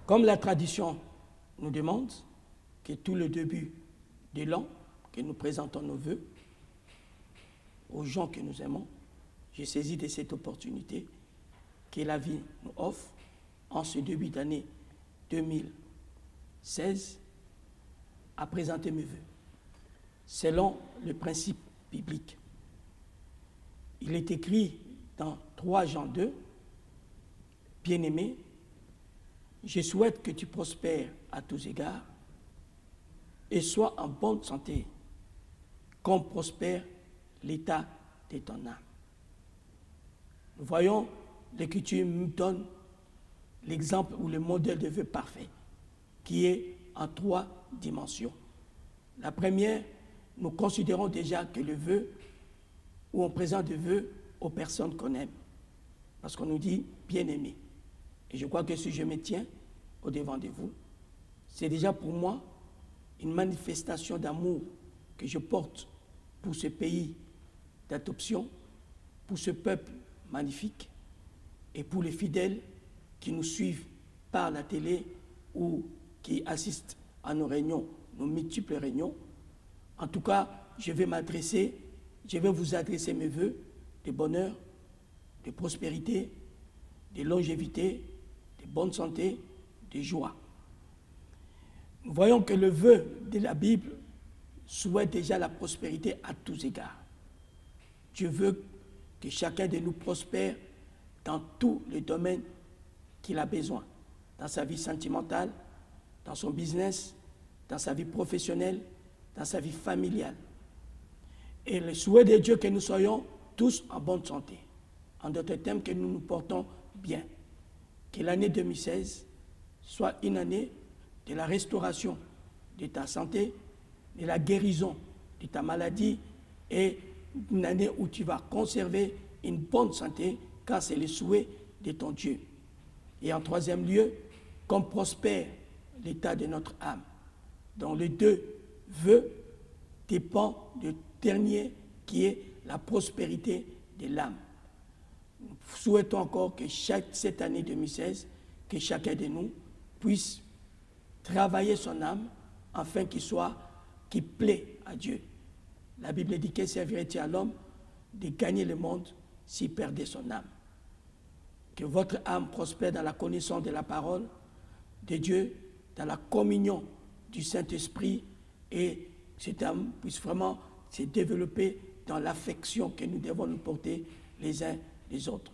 Comme la tradition nous demande que tout le début de l'an, que nous présentons nos vœux aux gens que nous aimons, je saisis de cette opportunité que la vie nous offre en ce début d'année 2016 à présenter mes vœux selon le principe biblique. Il est écrit dans 3 Jean 2, « Bien-aimé, je souhaite que tu prospères à tous égards et sois en bonne santé, comme prospère l'état de ton âme. » Nous voyons, l'Écriture nous donne l'exemple ou le modèle de vœu parfait, qui est en 3 dimensions. La première, nous considérons déjà que le vœu, où on présente des vœux aux personnes qu'on aime, parce qu'on nous dit bien-aimé. Et je crois que si je me tiens au-devant de vous, c'est déjà pour moi une manifestation d'amour que je porte pour ce pays d'adoption, pour ce peuple magnifique et pour les fidèles qui nous suivent par la télé ou qui assistent à nos réunions, nos multiples réunions. En tout cas, je vais vous adresser mes vœux de bonheur, de prospérité, de longévité, de bonne santé, de joie. Nous voyons que le vœu de la Bible souhaite déjà la prospérité à tous égards. Dieu veut que chacun de nous prospère dans tous les domaines qu'il a besoin, dans sa vie sentimentale, dans son business, dans sa vie professionnelle, dans sa vie familiale. Et le souhait de Dieu que nous soyons tous en bonne santé. En d'autres termes, que nous nous portons bien. Que l'année 2016 soit une année de la restauration de ta santé, de la guérison de ta maladie et une année où tu vas conserver une bonne santé car c'est le souhait de ton Dieu. Et en 3e lieu, qu'on prospère l'état de notre âme, dont les 2 vœux dépendent du dernier qui est la prospérité de l'âme. Nous souhaitons encore que cette année 2016, que chacun de nous puisse travailler son âme afin qu'il plaît à Dieu. La Bible dit qu'il servirait à l'homme de gagner le monde s'il perdait son âme. Que votre âme prospère dans la connaissance de la parole de Dieu, dans la communion du Saint-Esprit et cette âme puisse vraiment se développer dans l'affection que nous devons nous porter les uns les autres.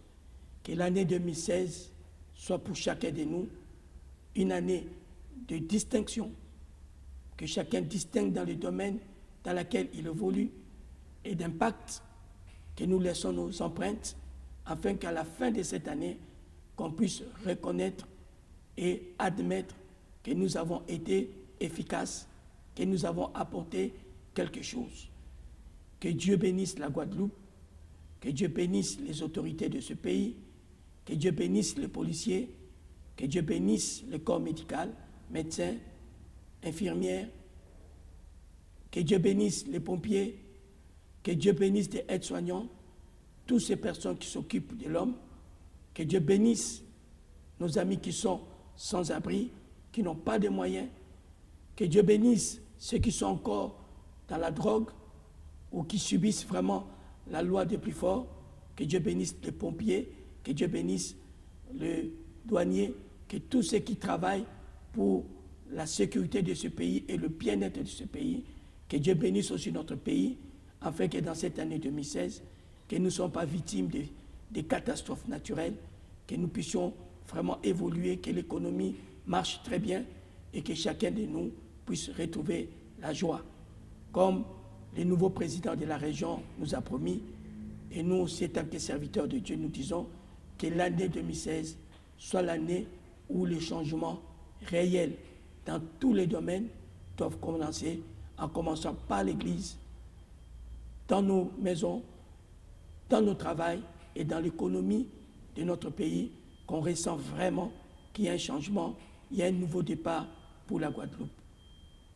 Que l'année 2016 soit pour chacun de nous une année de distinction, que chacun distingue dans le domaine dans lequel il évolue et d'impact, que nous laissons nos empreintes afin qu'à la fin de cette année, qu'on puisse reconnaître et admettre que nous avons été efficaces, que nous avons apporté quelque chose. Que Dieu bénisse la Guadeloupe, que Dieu bénisse les autorités de ce pays, que Dieu bénisse les policiers, que Dieu bénisse le corps médical, médecins, infirmières, que Dieu bénisse les pompiers, que Dieu bénisse les aides-soignants, toutes ces personnes qui s'occupent de l'homme, que Dieu bénisse nos amis qui sont sans abri, qui n'ont pas de moyens, que Dieu bénisse ceux qui sont encore dans la drogue ou qui subissent vraiment la loi des plus forts, que Dieu bénisse les pompiers, que Dieu bénisse les douaniers, que tous ceux qui travaillent pour la sécurité de ce pays et le bien-être de ce pays, que Dieu bénisse aussi notre pays, afin que dans cette année 2016, que nous ne soyons pas victimes des catastrophes naturelles, que nous puissions vraiment évoluer, que l'économie marche très bien et que chacun de nous puisse retrouver la joie. Comme le nouveau président de la région nous a promis, et nous aussi, en tant que serviteurs de Dieu, nous disons que l'année 2016 soit l'année où les changements réels dans tous les domaines doivent commencer, en commençant par l'Église, dans nos maisons, dans nos travails et dans l'économie de notre pays, qu'on ressent vraiment qu'il y a un changement, il y a un nouveau départ pour la Guadeloupe.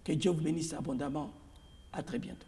Que Dieu vous bénisse abondamment. À très bientôt.